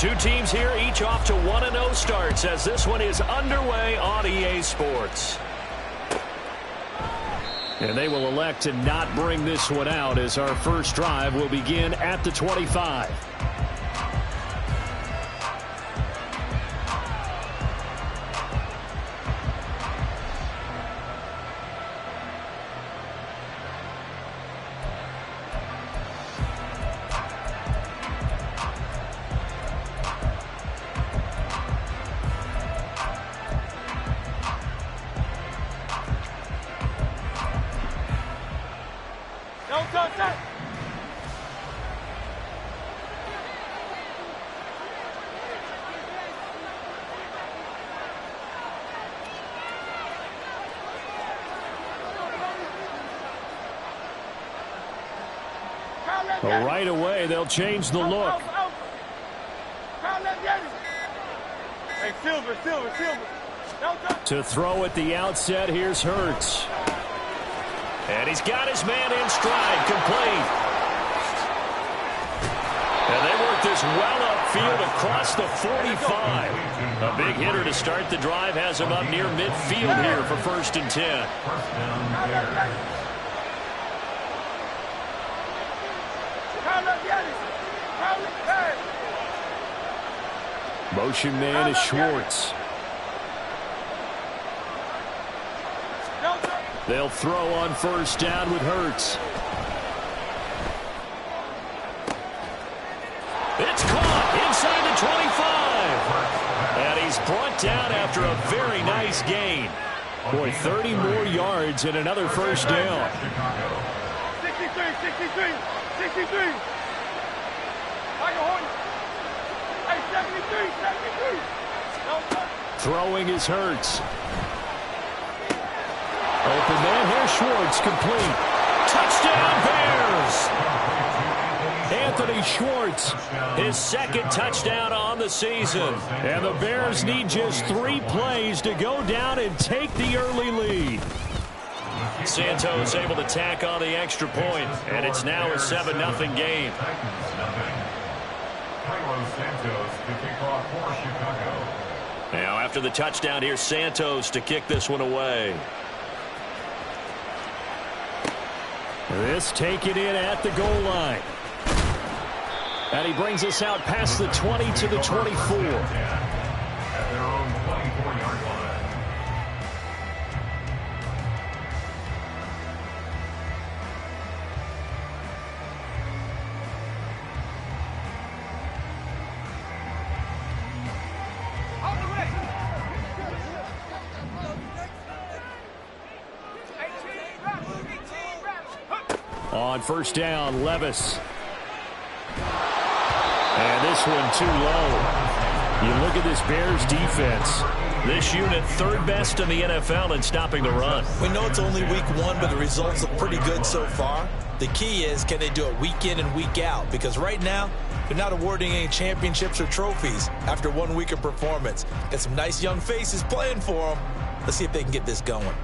Two teams here, each off to 1-0 starts as this one is underway on EA Sports. And they will elect to not bring this one out as our first drive will begin at the 25. Well, right away, they'll change the look. To throw at the outset, here's Hurts. And he's got his man in stride, complete. And they work this well upfield across the 45. A big hitter to start the drive has him up near midfield here for 1st and 10. Motion man is Schwartz. They'll throw on 1st down with Hurts. It's caught inside the 25. And he's brought down after a very nice gain. Boy, 30 more yards and another 1st down. 63. Throwing is Hurts. Open man here, Schwartz, complete. Touchdown, Bears! Anthony Schwartz. His 2nd touchdown on the season. And the Bears need just 3 plays to go down and take the early lead. Santos able to tack on the extra point, and it's now a 7-0 game. Now after the touchdown, here's Santos to kick this one away. This taken in at the goal line. And he brings us out past the 20 to the 24. On 1st down, Levis. And this one too low. You look at this Bears defense. This unit 3rd best in the NFL in stopping the run. We know it's only week 1, but the results look pretty good so far. The key is, can they do it week in and week out? Because right now, they're not awarding any championships or trophies after 1 week of performance. Got some nice young faces playing for them. Let's see if they can get this going.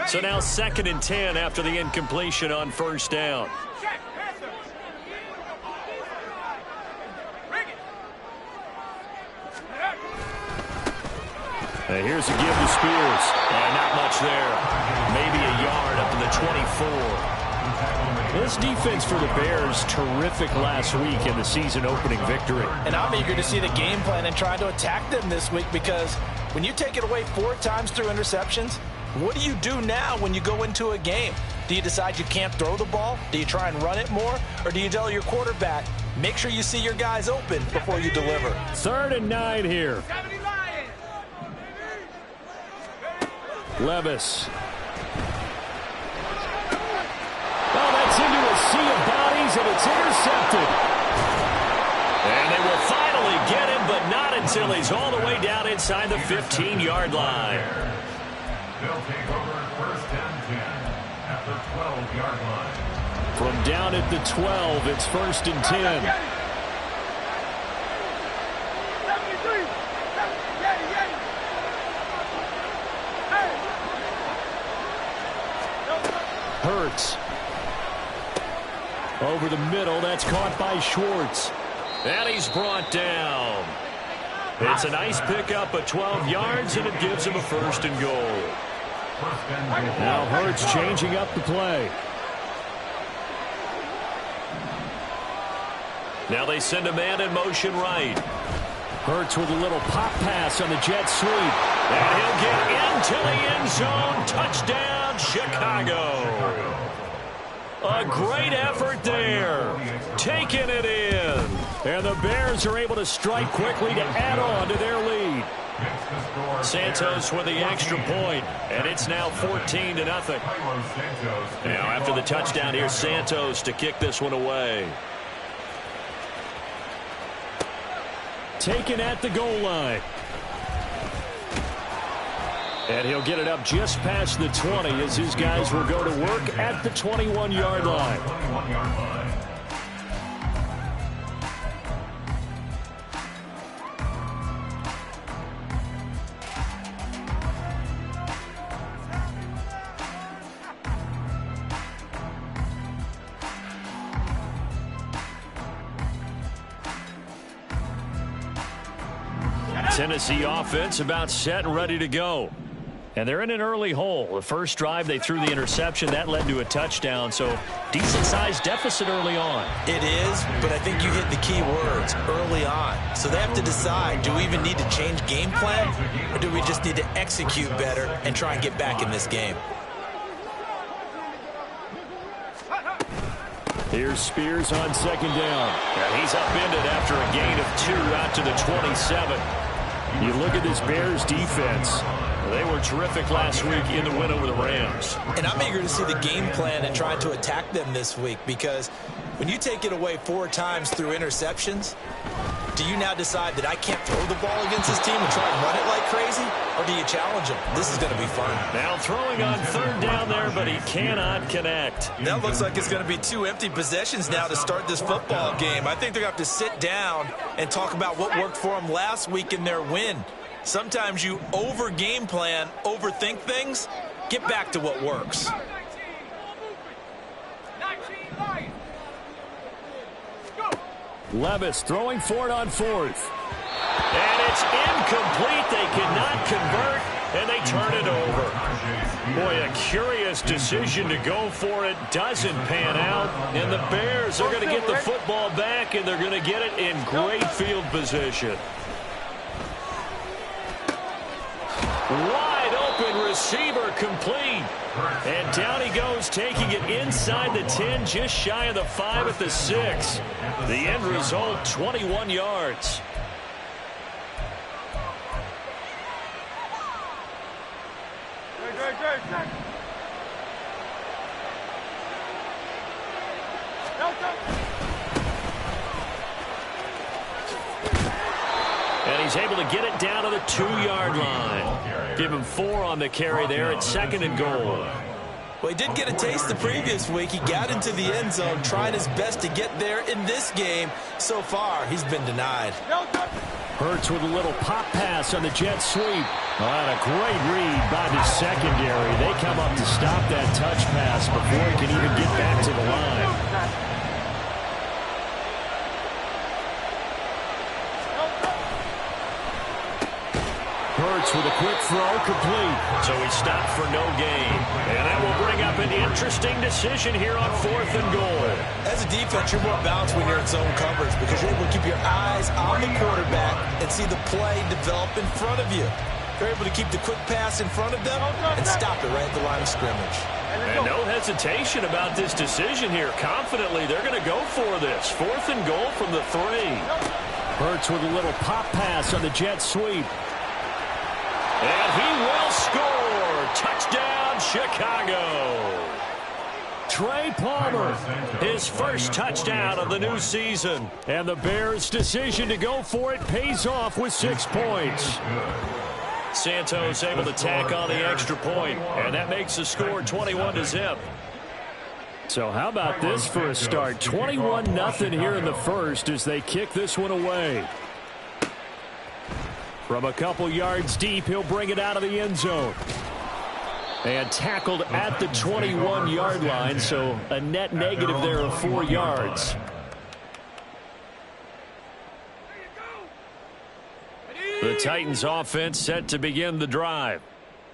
So now 2nd and 10 after the incompletion on 1st down. And here's a give to Spears. And not much there. Maybe a yard up to the 24. This defense for the Bears, terrific last week in the season-opening victory. And I'm eager to see the game plan and try to attack them this week, because when you take it away 4 times through interceptions, what do you do now when you go into a game? Do you decide you can't throw the ball? Do you try and run it more? Or do you tell your quarterback, make sure you see your guys open before you deliver? 3rd and 9 here. Levis. Oh, that's into a sea of bodies, and it's intercepted. And they will finally get him, but not until he's all the way down inside the 15-yard line. They'll take over 1st and 10 at the 12-yard line. From down at the 12, it's 1st and 10. Hurts. Over the middle, that's caught by Schwartz. And he's brought down. It's a nice pickup of 12 yards, and it gives him a 1st and goal. Now Hurts changing up the play. Now they send a man in motion right. Hurts with a little pop pass on the jet sweep. And he'll get into the end zone. Touchdown, Chicago. A great effort there. Taking it in. And the Bears are able to strike quickly to add on to their lead. Santos with the extra point, and it's now 14-0. Now after the touchdown, here's Santos to kick this one away. Taken at the goal line. And he'll get it up just past the 20 as his guys will go to work at the 21-yard line. Tennessee offense about set and ready to go. And they're in an early hole. The first drive, they threw the interception. That led to a touchdown, so decent-sized deficit early on. It is, but I think you hit the key words, early on. So they have to decide, do we even need to change game plan, or do we just need to execute better and try and get back in this game? Here's Spears on 2nd down. And he's upended after a gain of 2 out to the 27. You look at this Bears defense. They were terrific last week in the win over the Rams. And I'm eager to see the game plan and try to attack them this week, because when you take it away 4 times through interceptions, do you now decide that I can't throw the ball against this team and try and run it like crazy? Or do you challenge them? This is going to be fun. Now throwing on 3rd down there, but he cannot connect. That looks like it's going to be 2 empty possessions now to start this football game. I think they're going to have to sit down and talk about what worked for them last week in their win. Sometimes you over-game plan, overthink things. Get back to what works. Levis throwing for it on 4th. And it's incomplete. They cannot convert, and they turn it over. Boy, a curious decision to go for it. Doesn't pan out, and the Bears are going to get the football back, and they're going to get it in great field position. Wide open receiver complete. And down he goes, taking it inside the 10, just shy of the 5 at the 6. The end result, 21 yards. And he's able to get it down to the 2-yard line. Give him 4 on the carry there at 2nd and goal. Well, he did get a taste the previous week. He got into the end zone, trying his best to get there in this game. So far, he's been denied. Hurts with a little pop pass on the jet sweep. Oh, and a great read by the secondary. They come up to stop that touch pass before he can even get back to the line. Hurts with a quick throw, complete. So he stopped for no gain. And that will bring up an interesting decision here on 4th and goal. As a defense, you're more balanced when you're in zone coverage because you're able to keep your eyes on the quarterback and see the play develop in front of you. You're able to keep the quick pass in front of them and stop it right at the line of scrimmage. And no hesitation about this decision here. Confidently, they're going to go for this. 4th and goal from the 3. Hurts with a little pop pass on the jet sweep. And he will score. Touchdown, Chicago. Trey Palmer, his first touchdown of the new season. And the Bears' decision to go for it pays off with 6 points. Santos able to tack on the extra point, and that makes the score 21-0. So how about this for a start? 21-0 here in the first as they kick this one away. From a couple yards deep, he'll bring it out of the end zone. And tackled at the 21-yard line, so a net negative there of 4 yards. The Titans offense set to begin the drive.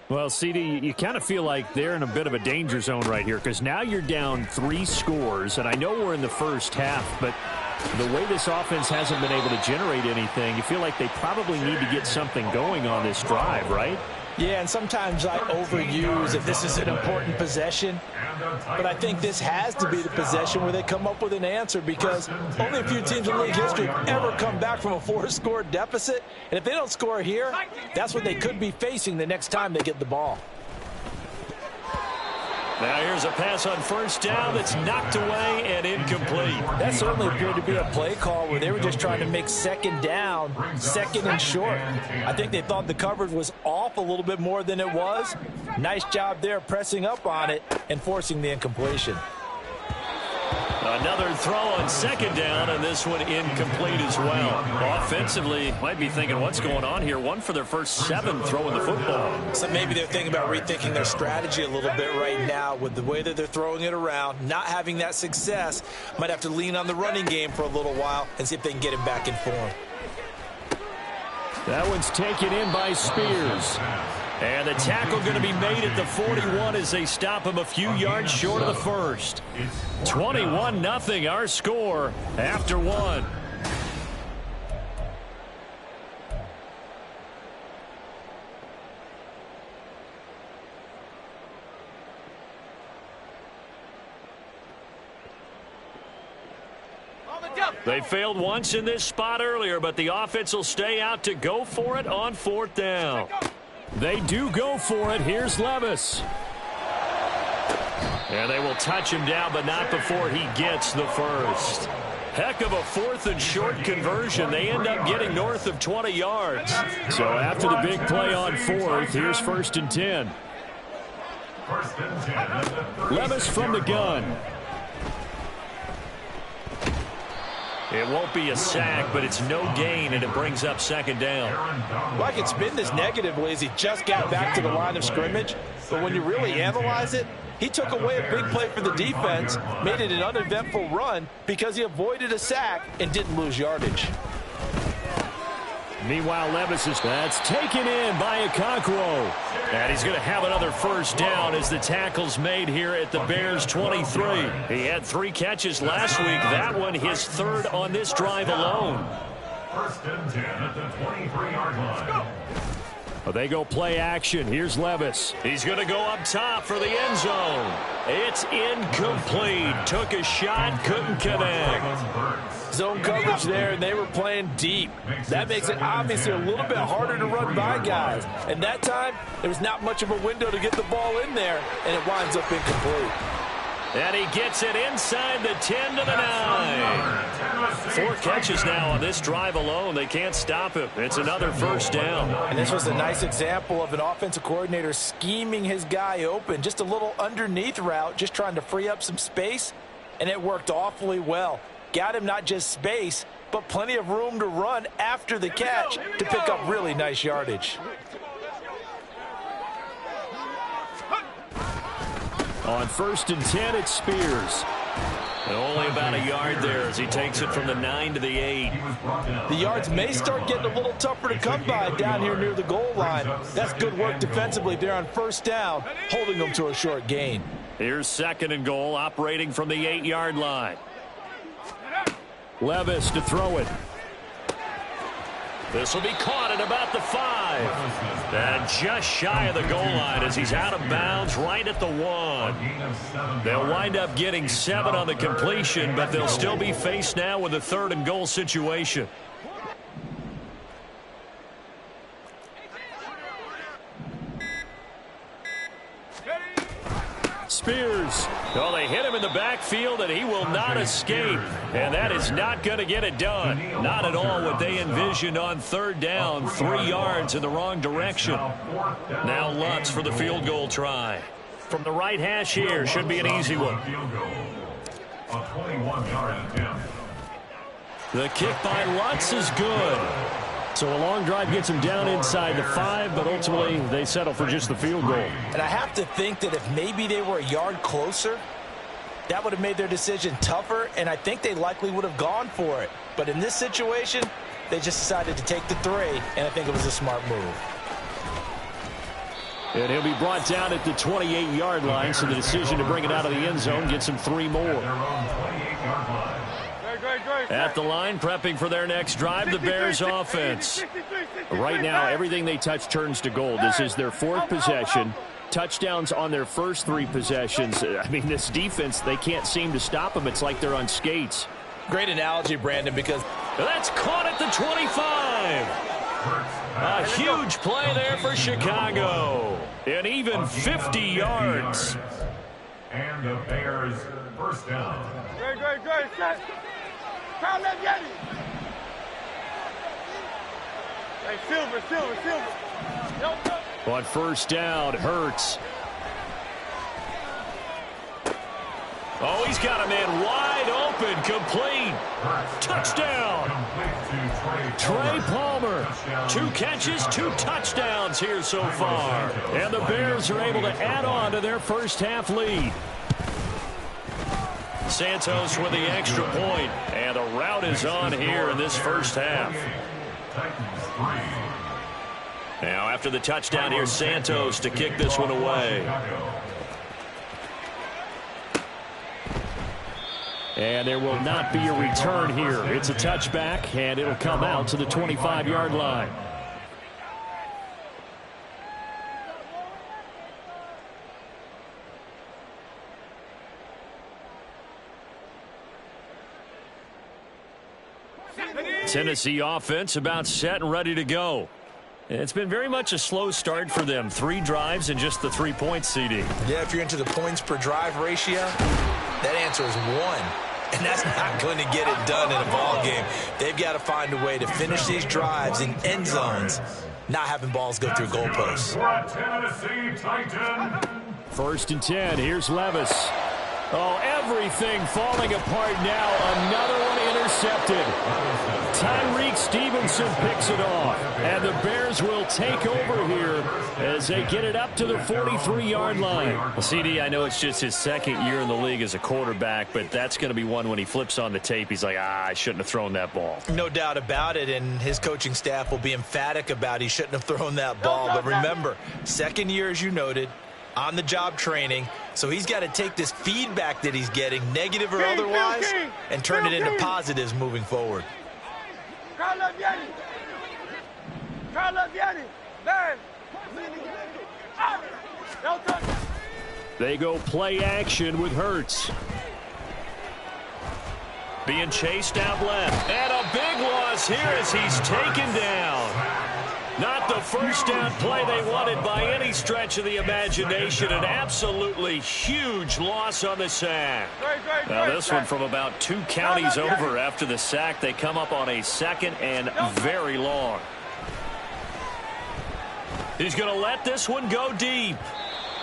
Well, CD, you kind of feel like they're in a bit of a danger zone right here because now you're down 3 scores, and I know we're in the first half, but the way this offense hasn't been able to generate anything, you feel like they probably need to get something going on this drive, right? Yeah, and sometimes I overuse if this is an important possession. But I think this has to be the possession where they come up with an answer because only a few teams in league history have ever come back from a 4-score deficit. And if they don't score here, that's what they could be facing the next time they get the ball. Now here's a pass on first down that's knocked away and incomplete. That certainly appeared to be a play call where they were just trying to make second down, second and short. I think they thought the coverage was off a little bit more than it was. Nice job there pressing up on it and forcing the incompletion. Another throw on second down, and this one incomplete as well. Offensively, might be thinking, what's going on here? 1 for their first 7 throwing the football. So maybe they're thinking about rethinking their strategy a little bit right now with the way that they're throwing it around, not having that success. Might have to lean on the running game for a little while and see if they can get him back in form. That one's taken in by Spears. And the tackle going to be made at the 41 as they stop him a few yards short of the first. 21-0 our score after 1. They failed once in this spot earlier, but the offense will stay out to go for it on 4th down. They do go for it. Here's Levis. And they will touch him down, but not before he gets the first. Heck of a 4th and short conversion. They end up getting north of 20 yards. So after the big play on 4th, here's 1st and 10. Levis from the gun. It won't be a sack, but it's no gain, and it brings up 2nd down. Well, I can spin this negatively as he just got back to the line of scrimmage. But when you really analyze it, he took away a big play for the defense, made it an uneventful run because he avoided a sack and didn't lose yardage. Meanwhile, that's taken in by Okonkwo. And he's going to have another first down as the tackle's made here at the Bears 23. He had 3 catches last week. That one his 3rd on this drive alone. 1st and 10 at the 23-yard line. Well, they go play action. Here's Levis. He's going to go up top for the end zone. It's incomplete. Took a shot, couldn't connect. Zone coverage there, and they were playing deep. That makes it obviously a little bit harder to run by guys. And that time, there was not much of a window to get the ball in there, and it winds up incomplete. And he gets it inside the 10 to the 9. 4 catches now on this drive alone. They can't stop him. It's another first down. And this was a nice example of an offensive coordinator scheming his guy open. Just a little underneath route, just trying to free up some space, and it worked awfully well. Got him not just space, but plenty of room to run after the catch to pick up really nice yardage. On 1st and 10, it's Spears. And only about a yard there as he takes it from the 9 to the 8. The yards may start getting a little tougher to come by down here near the goal line. That's good work defensively there on 1st down, holding them to a short gain. Here's 2nd and goal, operating from the 8-yard line. Levis to throw it. This will be caught at about the 5. And just shy of the goal line as he's out of bounds right at the 1. They'll wind up getting 7 on the completion, but they'll still be faced now with a 3rd and goal situation. Spears. Well, they hit him in the backfield, and he will not escape. And that is not going to get it done. Not at all what they envisioned on 3rd down. 3 yards in the wrong direction. Now Lutz for the field goal try. From the right hash here, should be an easy one. A 21-yard attempt. The kick by Lutz is good. So a long drive gets them down inside the 5, but ultimately they settle for just the field goal. And I have to think that if maybe they were a yard closer, that would have made their decision tougher, and I think they likely would have gone for it. But in this situation, they just decided to take the 3, and I think it was a smart move. And he'll be brought down at the 28-yard line, so the decision to bring it out of the end zone gets him 3 more. At the line, prepping for their next drive, the Bears offense. Right now, everything they touch turns to gold. This is their 4th possession. Touchdowns on their first 3 possessions. I mean, this defense, they can't seem to stop them. It's like they're on skates. Great analogy, Brandon, because that's caught at the 25. A huge play there for Chicago. And even 50 yards. And the Bears first down. Great. Set. Crown left, Yeti. Hey, Silver. On first down, Hurts. Oh, he's got a man wide open, complete. Touchdown. Trey Palmer. 2 catches, 2 touchdowns here so far. And the Bears are able to add on to their first half lead. Santos with the extra point, and the route is on here in this first half. Now after the touchdown, here's Santos to kick this one away. And there will not be a return here. It's a touchback, and it'll come out to the 25-yard line. Tennessee offense about set and ready to go. It's been very much a slow start for them. 3 drives and just the 3 points, CD. Yeah, if you're into the points per drive ratio, that answer is 1. And that's not going to get it done in a ball game. They've got to find a way to finish these drives in end zones, not having balls go through goalposts. First and 10. Here's Levis. Oh, everything falling apart now. Another one intercepted. Tyreek Stevenson picks it off. And the Bears will take over here as they get it up to the 43-yard line. Well, CD, I know it's just his 2nd year in the league as a quarterback, but that's going to be one when he flips on the tape. He's like, I shouldn't have thrown that ball. No doubt about it, and his coaching staff will be emphatic about he shouldn't have thrown that ball. But remember, 2nd year, as you noted, on-the-job training, so he's got to take this feedback that he's getting, negative or otherwise, and turn it into positives moving forward. They go play action with Hurts. Being chased out left. And a big loss here as he's taken down. Not the first down play they wanted by any stretch of the imagination. An absolutely huge loss on the sack. Now this one from about 2 counties over after the sack. They come up on a 2nd and very long. He's going to let this one go deep.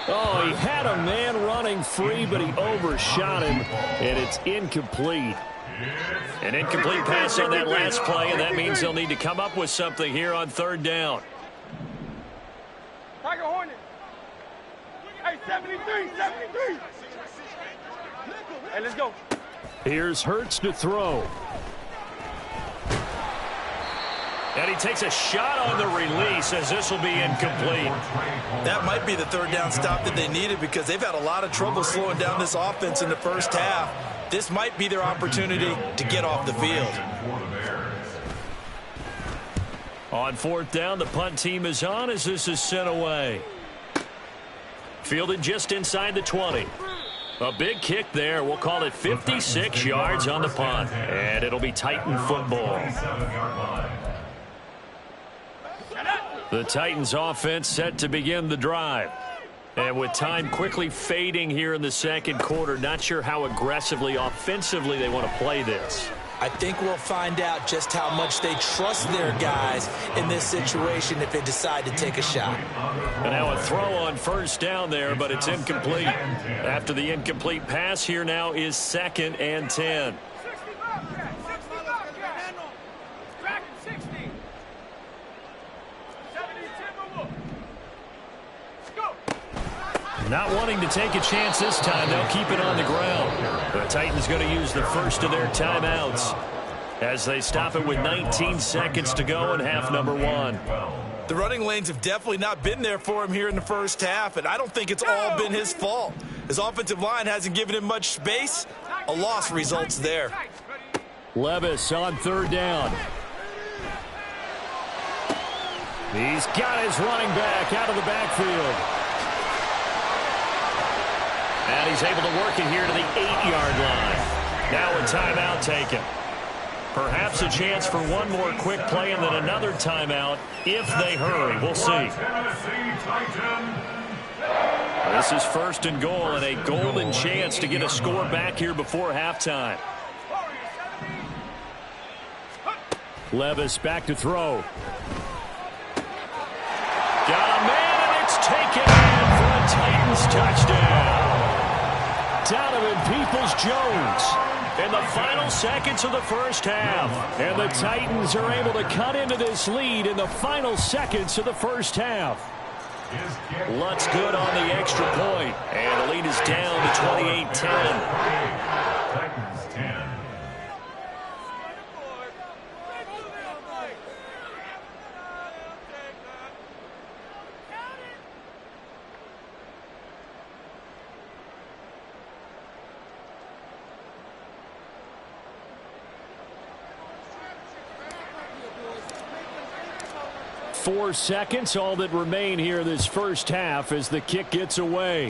Oh, he had a man running free, but he overshot him, and it's incomplete. An incomplete pass on that last play, and that means they'll need to come up with something here on 3rd down. Tiger Hornet. Hey, 73. Hey, let's go. Here's Hurts to throw. And he takes a shot on the release as this will be incomplete. That might be the 3rd down stop that they needed because they've had a lot of trouble slowing down this offense in the first half. This might be their opportunity to get off the field. On 4th down, the punt team is on as this is sent away. Fielded just inside the 20. A big kick there. We'll call it 56 yards on the punt. And it'll be Titan football. The Titans offense set to begin the drive. And with time quickly fading here in the 2nd quarter, not sure how aggressively, offensively they want to play this. I think we'll find out just how much they trust their guys in this situation if they decide to take a shot. And now a throw on first down there, but it's incomplete. After the incomplete pass, here now is 2nd and 10. Not wanting to take a chance this time, they'll keep it on the ground. The Titans going to use the first of their timeouts as they stop it with 19 seconds to go in half number 1. The running lanes have definitely not been there for him here in the first half, and I don't think it's all been his fault. His offensive line hasn't given him much space. A loss results there. Levis on third down. He's got his running back out of the backfield. And he's able to work it here to the 8-yard line. Now a timeout taken. Perhaps a chance for one more quick play and then another timeout if they hurry. We'll see. This is first and goal and a golden chance to get a score back here before halftime. Levis back to throw. Got a man, and it's taken in for a Titans touchdown. Donovan Peoples-Jones in the final seconds of the first half. And the Titans are able to cut into this lead in the final seconds of the first half. Lutz good on the extra point. And the lead is down to 28-10. Titans 10. Four seconds, all that remain here this first half as the kick gets away.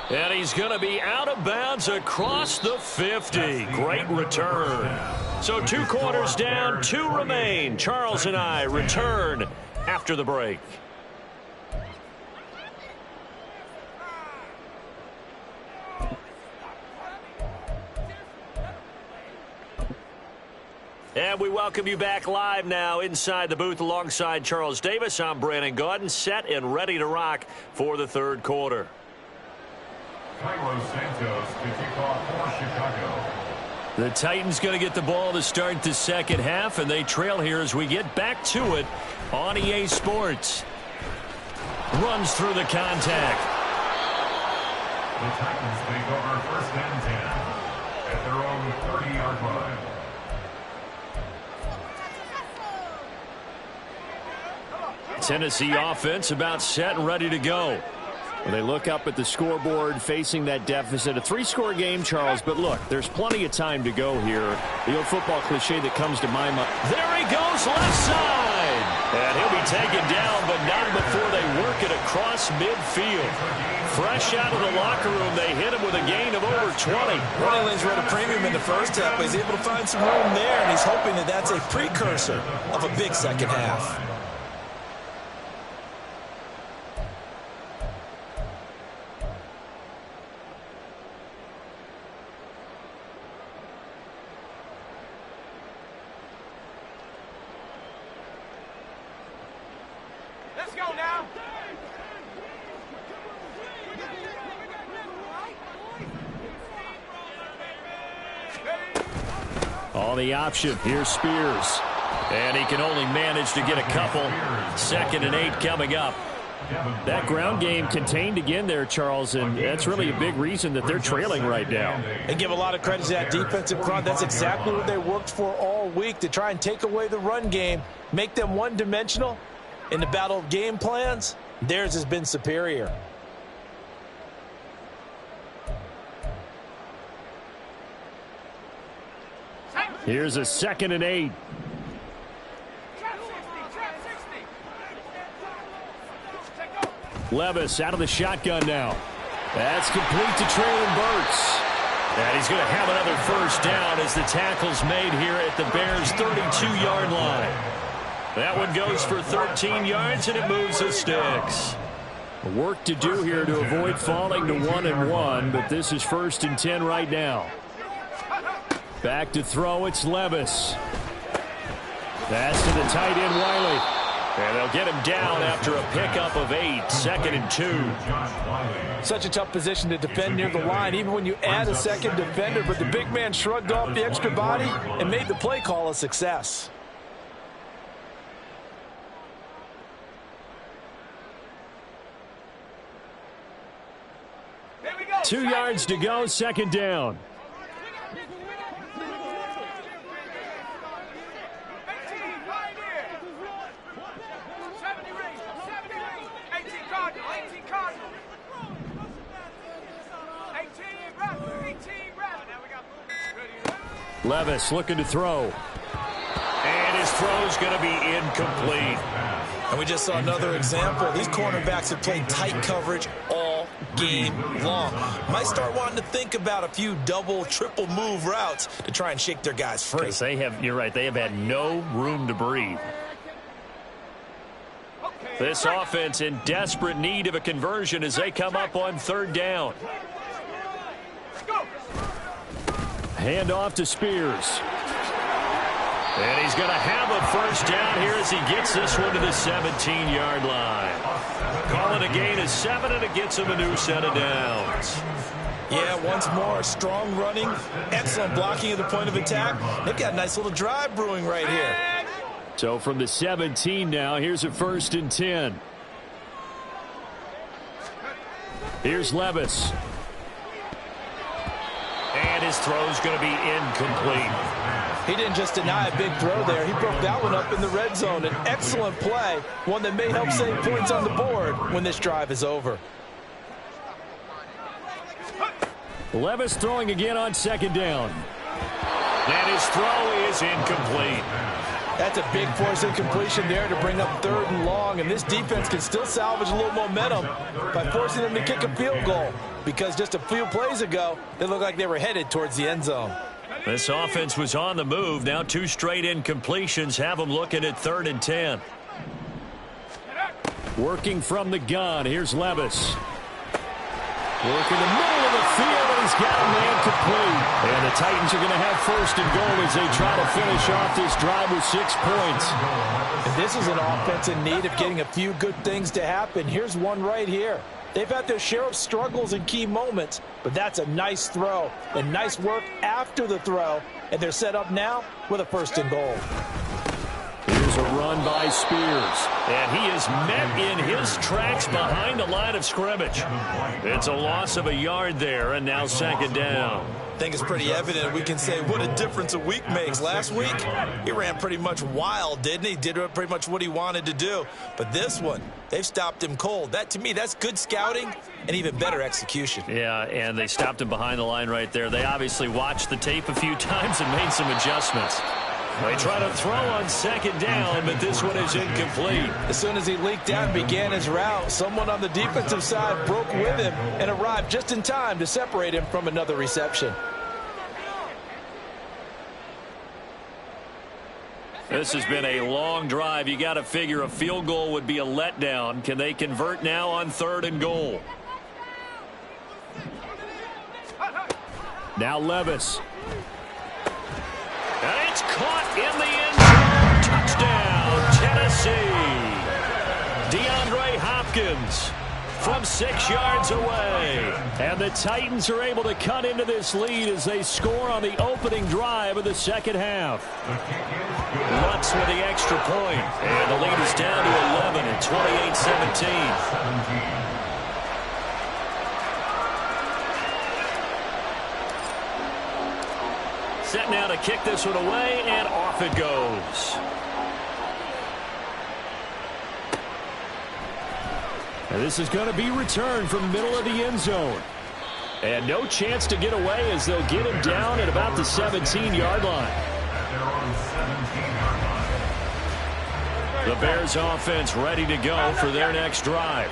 And he's going to be out of bounds across the 50. Great return. So 2 quarters down, 2 remain. Charles and I return after the break. And we welcome you back live now inside the booth alongside Charles Davis. I'm Brandon Gaudin, set and ready to rock for the third quarter. Cairo Santos to kick off for Chicago. The Titans going to get the ball to start the second half, and they trail here as we get back to it on EA Sports. Runs through the contact. The Titans take over first and 10 at their own 30-yard line. Tennessee offense about set and ready to go. Well, they look up at the scoreboard facing that deficit. A 3-score game, Charles, but look, there's plenty of time to go here. The old football cliche that comes to my mind. There he goes, left side. And he'll be taken down, but not before they work it across midfield. Fresh out of the locker room, they hit him with a gain of over 20. Running lanes were at a premium in the first half, but he's able to find some room there, and he's hoping that that's a precursor of a big second half. Let's go now. On the option, here's Spears. And he can only manage to get a couple. 2nd and 8 coming up. That ground game contained again there, Charles, and that's really a big reason that they're trailing right now. And give a lot of credit to that defensive front. That's exactly what they worked for all week, to try and take away the run game, make them one-dimensional. In the battle of game plans, theirs has been superior. Here's a 2nd and 8. Levis out of the shotgun now. That's complete to Traylon Burks. And he's going to have another first down as the tackle's made here at the Bears' 32-yard line. That one goes for 13 yards, and it moves the sticks. Work to do here to avoid falling to 1-1, but this is 1st and 10 right now. Back to throw, it's Levis. That's to the tight end, Wiley. And they'll get him down after a pickup of 8, 2nd and 2. Such a tough position to defend near the line, even when you add a second defender, but the big man shrugged off the extra body and made the play call a success. 2 yards to go, second down. Levis looking to throw. And his throw's going to be incomplete. And we just saw another example. These cornerbacks have played tight coverage all game long. Might start wanting to think about a few double, triple move routes to try and shake their guys free. Because you're right, they have had no room to breathe. This offense in desperate need of a conversion as they come up on third down. Hand off to Spears. And he's going to have a first down here as he gets this one to the 17-yard line. Calling a gain of 7, and it gets him a new set of downs. Yeah, once more, strong running, excellent blocking at the point of attack. They've got a nice little drive brewing right here. So from the 17 now, here's a 1st and 10. Here's Levis. And his throw's going to be incomplete. He didn't just deny a big throw there. He broke that one up in the red zone. An excellent play, one that may help save points on the board when this drive is over. Levis throwing again on second down. And his throw is incomplete. That's a big force incompletion there to bring up 3rd and long, and this defense can still salvage a little momentum by forcing them to kick a field goal, because just a few plays ago, they looked like they were headed towards the end zone. This offense was on the move. Now 2 straight incompletions have them looking at 3rd and 10. Working from the gun, here's Levis. Working the middle of the field, and he's got a man complete. And the Titans are going to have 1st and goal as they try to finish off this drive with 6 points. And this is an offense in need of getting a few good things to happen. Here's one right here. They've had their share of struggles in key moments, but that's a nice throw and nice work after the throw, and they're set up now with a 1st and goal. Here's a run by Spears. And he is met in his tracks behind the line of scrimmage. It's a loss of a yard there, and now 2nd down. I think it's pretty evident we can say what a difference a week makes. Last week, he ran pretty much wild, didn't he? Did pretty much what he wanted to do. But this one, they've stopped him cold. That, to me, that's good scouting and even better execution. Yeah, and they stopped him behind the line right there. They obviously watched the tape a few times and made some adjustments. They try to throw on 2nd down, but this one is incomplete. As soon as he leaked out and began his route, someone on the defensive side broke with him and arrived just in time to separate him from another reception. This has been a long drive. You got to figure a field goal would be a letdown. Can they convert now on 3rd and goal? Now Levis. And it's caught in the end zone. Touchdown, Tennessee. DeAndre Hopkins from 6 yards away. And the Titans are able to cut into this lead as they score on the opening drive of the 2nd half. Lutz with the extra point. And the lead is down to 11 at 28-17. Set now to kick this one away, and off it goes. And this is going to be returned from middle of the end zone. And no chance to get away as they'll get him down at about the 17-yard line. The Bears offense ready to go for their next drive.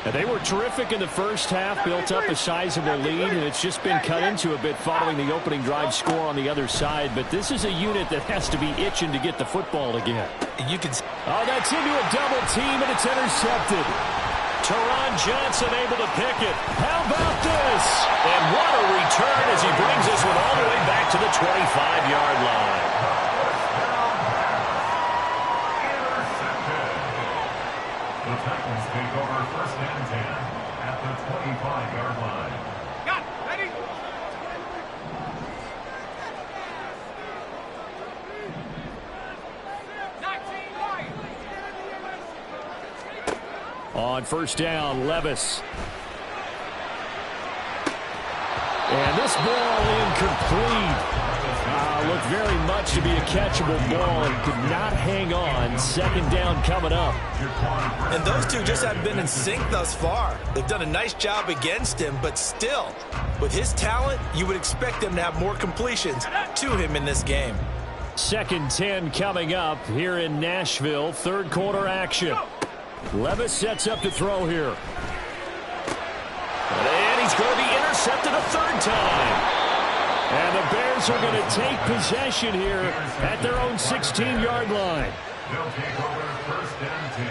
And they were terrific in the first half, built up a sizable lead, and it's just been cut into a bit following the opening drive score on the other side. But this is a unit that has to be itching to get the football again. You can. Oh, that's into a double team, and it's intercepted. Teron Johnson able to pick it. How about this? And what a return as he brings this one all the way back to the 25-yard line. The Titans take over 1st and 10 at the 25-yard line. Got it. Ready? On 1st down, Levis. And this ball incomplete. Looked very much to be a catchable ball and could not hang on. Second down coming up. And those two just haven't been in sync thus far. They've done a nice job against him, but still, with his talent, you would expect them to have more completions to him in this game. 2nd 10 coming up here in Nashville. Third quarter action. Levis sets up to throw here. And he's going to be intercepted a third time. And the Bears are going to take possession here at their own 16-yard line. They'll take over 1st and 10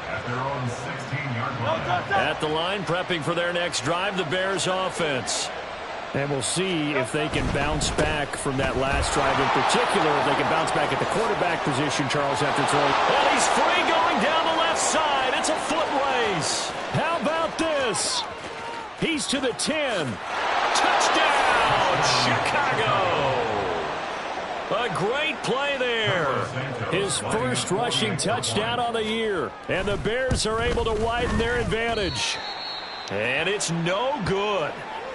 at their own 16-yard line. At the line, prepping for their next drive, the Bears offense. And we'll see if they can bounce back from that last drive. In particular, if they can bounce back at the quarterback position, Charles, after throwing. And he's free going down the left side. It's a foot race. How about this? He's to the 10. Touchdown, Chicago. A great play there. His first rushing touchdown on the year. And the Bears are able to widen their advantage. And it's no good.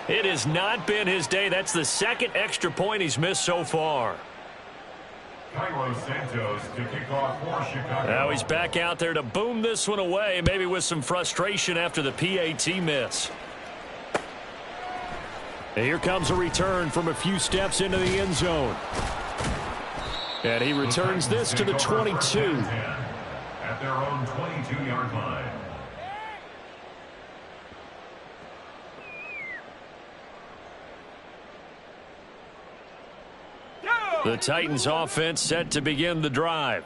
It has not been his day. That's the second extra point he's missed so far. Cairo Santos to kick off for Chicago. Now he's back out there to boom this one away, maybe with some frustration after the PAT miss. And here comes a return from a few steps into the end zone. And he returns this to the 22. At their own 22-yard line. The Titans offense set to begin the drive.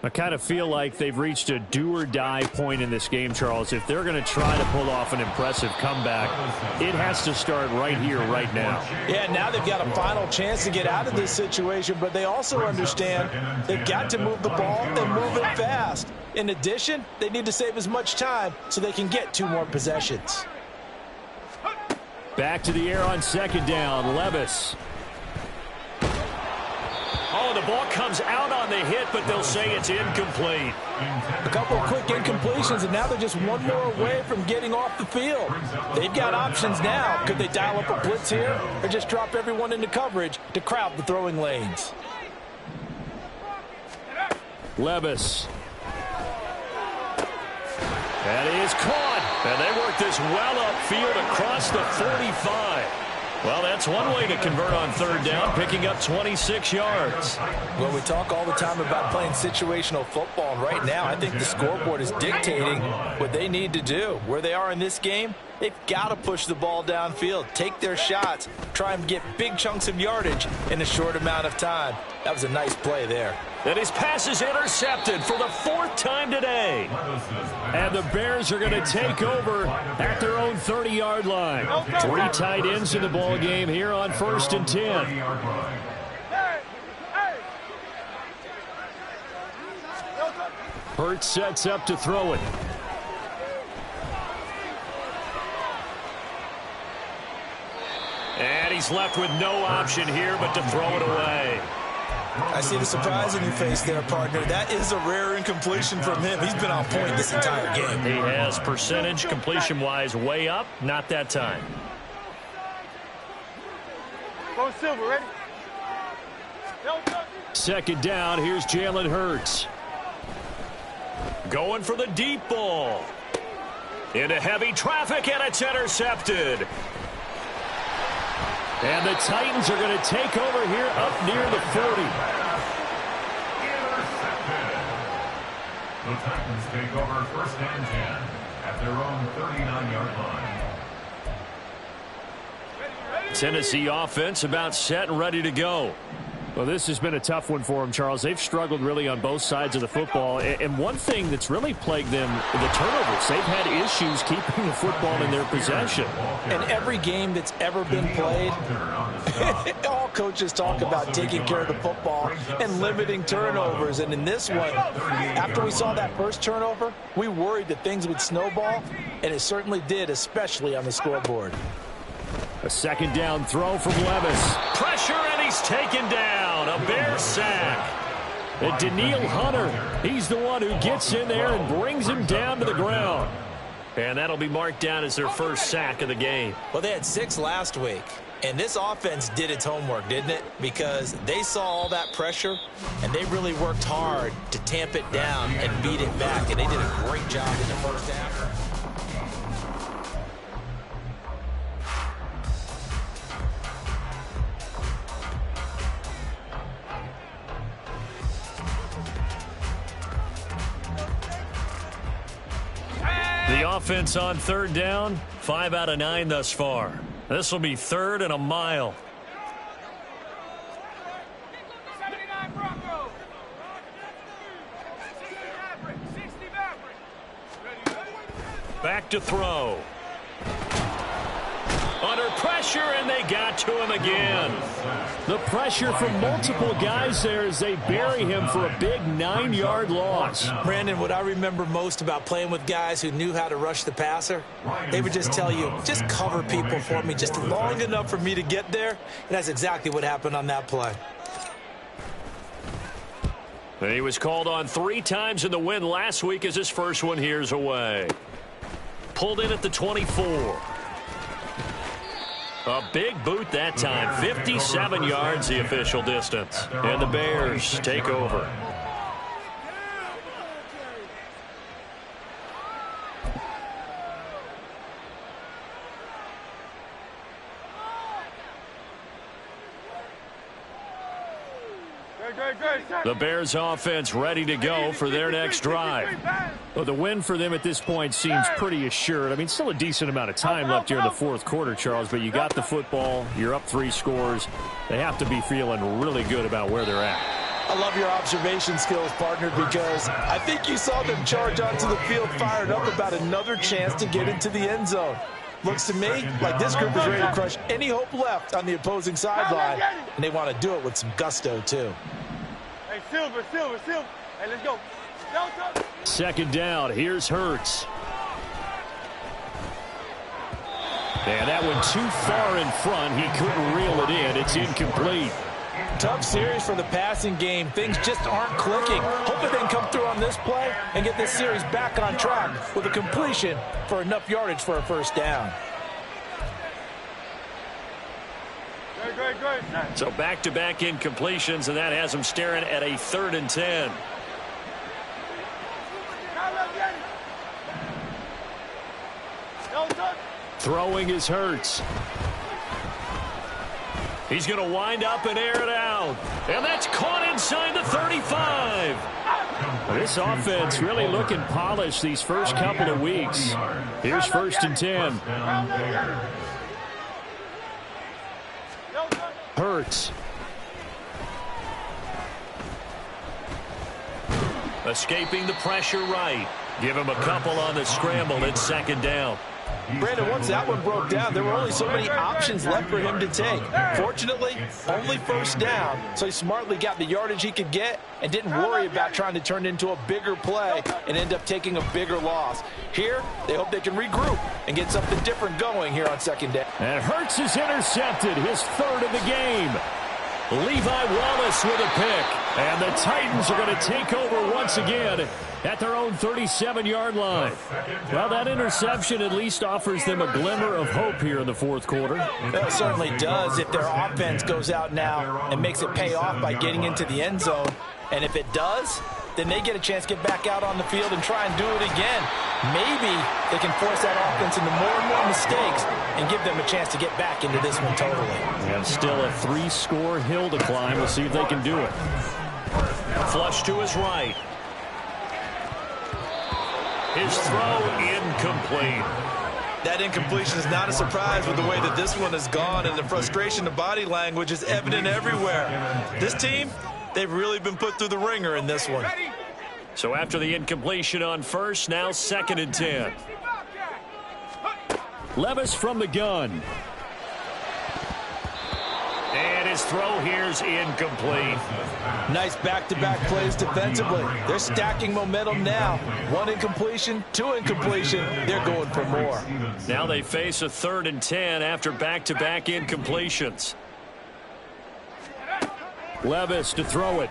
I kind of feel like they've reached a do-or-die point in this game, Charles. If they're going to try to pull off an impressive comeback, it has to start right here, right now. Yeah, now they've got a final chance to get out of this situation, but they also understand they've got to move the ball and move it fast. In addition, they need to save as much time so they can get 2 more possessions. Back to the air on 2nd down, Levis. Oh, the ball comes out on the hit, but they'll say it's incomplete. A couple of quick incompletions, and now they're just one more away from getting off the field. They've got options now. Could they dial up a blitz here or just drop everyone into coverage to crowd the throwing lanes? Levis. That is caught. And they work this well upfield across the 45. Well, that's one way to convert on 3rd down, picking up 26 yards. Well, we talk all the time about playing situational football, and right now I think the scoreboard is dictating what they need to do. Where they are in this game, they've got to push the ball downfield, take their shots, try and get big chunks of yardage in a short amount of time. That was a nice play there. And his pass is intercepted for the 4th time today. And the Bears are going to take over at their own 30-yard line. 3 tight ends in the ball game here on 1st and 10. Hurts sets up to throw it. And he's left with no option here but to throw it away. I see the surprise in your face there, partner. That is a rare incompletion from him. He's been on point this entire game. He has percentage completion-wise way up. Not that time. Go Silver, ready? 2nd down, here's Jalen Hurts. Going for the deep ball. Into heavy traffic, and it's intercepted. And the Titans are going to take over here up near the 40. Intercepted. The Titans take over 1st and 10 at their own 39-yard line. Tennessee offense about set and ready to go. Well, this has been a tough one for them, Charles. They've struggled really on both sides of the football. And one thing that's really plagued them, the turnovers. They've had issues keeping the football in their possession. And every game that's ever been played, all coaches talk about taking care of the football and limiting turnovers. And in this one, after we saw that first turnover, we worried that things would snowball, and it certainly did, especially on the scoreboard. A 2nd down throw from Levis. Pressure, and he's taken down. A Bear sack. And Danielle Hunter, he's the one who gets in there and brings him down to the ground. And that'll be marked down as their first sack of the game. Well, they had 6 last week. And this offense did its homework, didn't it? Because they saw all that pressure, and they really worked hard to tamp it down and beat it back. And they did a great job in the first half. The offense on third down, 5 out of 9 thus far. This will be 3rd and a mile. Back to throw. Under pressure, and they got to him again. The pressure from multiple guys there as they bury him for a big 9-yard loss. Brandon, what I remember most about playing with guys who knew how to rush the passer, they would just tell you, just cover people for me just long enough for me to get there. And that's exactly what happened on that play. And he was called on 3 times in the win last week as his first one here's away. Pulled in at the 24. A big boot that time. 57 yards the official distance. And the Bears take over. The Bears offense ready to go for their next drive. Well, the win for them at this point seems pretty assured. I mean, still a decent amount of time left here in the fourth quarter, Charles, but you got the football, you're up 3 scores. They have to be feeling really good about where they're at. I love your observation skills, partner, because I think you saw them charge onto the field fired up about another chance to get into the end zone. Looks to me like this group is ready to crush any hope left on the opposing sideline, and they want to do it with some gusto, too. Hey, Silver. Hey, let's go. Second down, here's Hurts. And that one too far in front. He couldn't reel it in. It's incomplete. Tough series for the passing game. Things just aren't clicking. Hopefully they can come through on this play and get this series back on track with a completion for enough yardage for a first down. Great. So back-to-back incompletions, and that has them staring at a 3rd and 10. Throwing is Hurts. He's going to wind up and air it out. And that's caught inside the 35. This offense really looking polished these first couple of weeks. Here's 1st and 10. Hurts. Escaping the pressure right. Give him a couple on the scramble. It's 2nd down. Brandon, once that one broke down, there were only so many options left for him to take. Fortunately, only first down, so he smartly got the yardage he could get and didn't worry about trying to turn it into a bigger play and end up taking a bigger loss. Here, they hope they can regroup and get something different going here on 2nd down. And Hurts is intercepted, his 3rd of the game. Levi Wallace with a pick. And the Titans are going to take over once again at their own 37-yard line. Well, that interception at least offers them a glimmer of hope here in the fourth quarter. It certainly does if their offense goes out now and makes it pay off by getting into the end zone. And if it does, then they get a chance to get back out on the field and try and do it again. Maybe they can force that offense into more and more mistakes and give them a chance to get back into this one totally. And still a 3-score hill to climb. We'll see if they can do it. Flush to his right. His throw incomplete. That incompletion is not a surprise with the way that this one has gone, and the frustration of body language is evident everywhere. This team, they've really been put through the ringer in this one. So after the incompletion on first, now 2nd and 10. Levis from the gun. And his throw here's incomplete. Nice back-to-back plays defensively. They're stacking momentum now. 1 incompletion, 2 incompletion. They're going for more. Now they face a 3rd and 10 after back-to-back incompletions. Levis to throw it.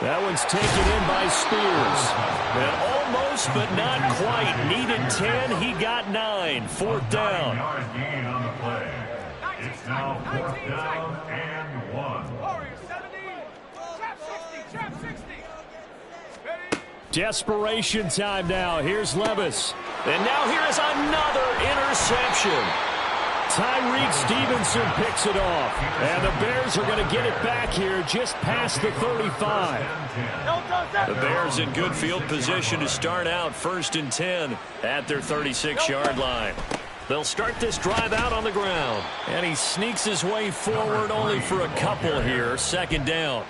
That one's taken in by Spears. And almost, but not quite. Needed 10, he got 9. 4th down. Now 4th down and 1. Warriors 70. Trap 60. Trap 60. Ready? Desperation time now. Here's Levis. And now here's another interception. Tyreek Stevenson picks it off. And the Bears are going to get it back here just past the 35. The Bears in good field position to start out 1st and 10 at their 36-yard line. They'll start this drive out on the ground. And he sneaks his way forward only for a couple here. 2nd down.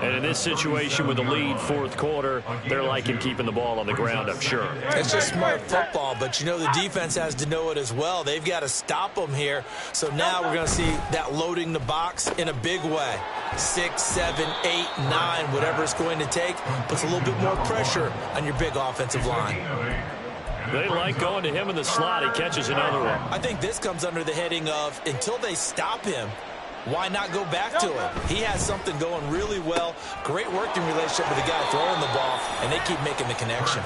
And in this situation with the lead 4th quarter, they're liking keeping the ball on the ground, I'm sure. It's just smart football, but you know the defense has to know it as well. They've got to stop them here. So now we're going to see that loading the box in a big way. 6, 7, 8, 9, whatever it's going to take, puts a little bit more pressure on your big offensive line. They like going to him in the slot. He catches another one. I think this comes under the heading of until they stop him, why not go back to him? He has something going really well. Great working relationship with the guy throwing the ball, and they keep making the connection.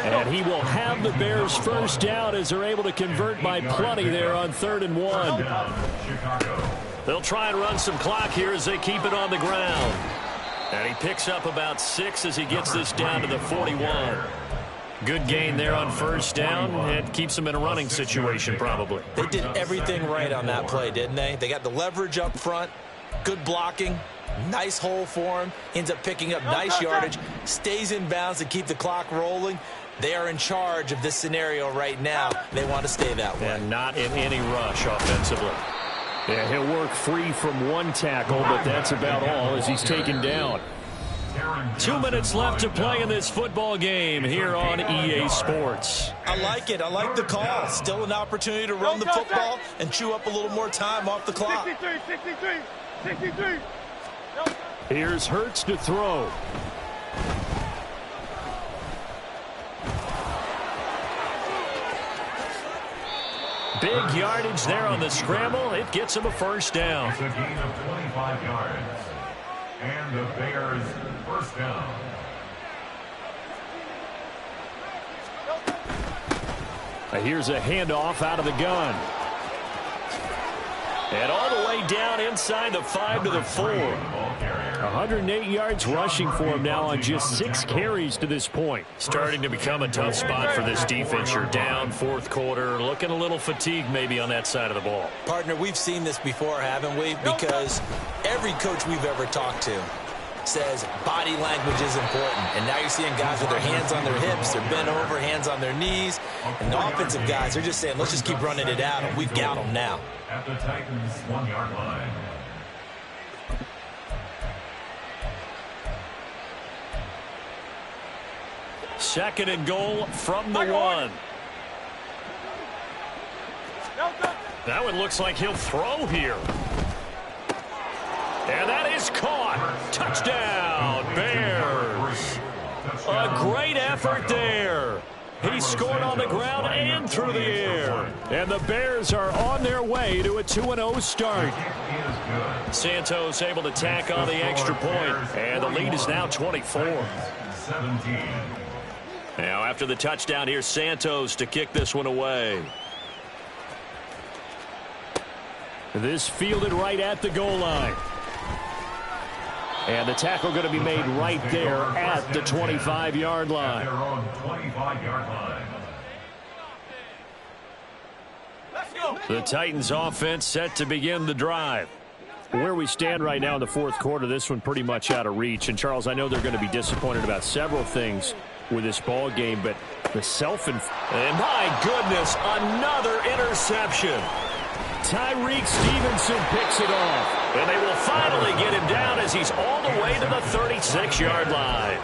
And he will have the Bears 1st down as they're able to convert by plenty there on 3rd and 1. They'll try and run some clock here as they keep it on the ground. And he picks up about 6 as he gets this down to the 41. Good gain there on 1st down. It keeps them in a running situation probably. They did everything right on that play, didn't they? They got the leverage up front, good blocking, nice hole for him, ends up picking up nice yardage, stays in bounds to keep the clock rolling. They are in charge of this scenario right now. They want to stay that way. And not in any rush offensively. Yeah, he'll work free from 1 tackle, but that's about all as he's taken down. 2 minutes left to play in this football game here on EA Sports. I like it. I like the call. Still an opportunity to run the football and chew up a little more time off the clock. 63. Here's Hurts to throw. Big yardage there on the scramble. It gets him a 1st down. It's a gain of 25 yards. And the Bears 1st down. Here's a handoff out of the gun. And all the way down inside the 5 to the 4. 108 yards rushing for him now on just 6 carries to this point. Starting to become a tough spot for this defense. You're down 4th quarter, looking a little fatigued maybe on that side of the ball. Partner, we've seen this before, haven't we? Because every coach we've ever talked to says body language is important. And now you're seeing guys with their hands on their hips, they're bent over, hands on their knees. And the offensive guys are just saying, let's just keep running it out, and we've got them now. At the Titans' 1-yard line. Second and goal from the 1. That one looks like he'll throw here. And that is caught. Touchdown, Bears. A great effort there. He scored on the ground and through the air. And the Bears are on their way to a 2-0 start. Santos able to tack on the extra point. And the lead is now 24. 17. Now after the touchdown, here's Santos to kick this one away. This fielded right at the goal line. And the tackle going to be made right there at the 25-yard line. Their own 25-yard line. The Titans offense set to begin the drive. Where we stand right now in the 4th quarter, this one pretty much out of reach. And, Charles, I know they're going to be disappointed about several things with this ball game, but the And my goodness, another interception. Tyreek Stevenson picks it off. And they will finally get him down as he's all the way to the 36-yard line.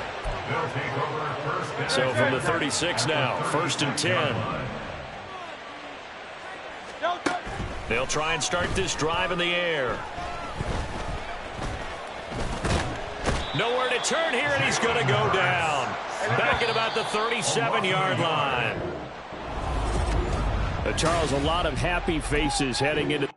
So from the 36 now, 1st and 10. They'll try and start this drive in the air. Nowhere to turn here, and he's going to go down. Back at about the 37-yard line. Charles, a lot of happy faces heading into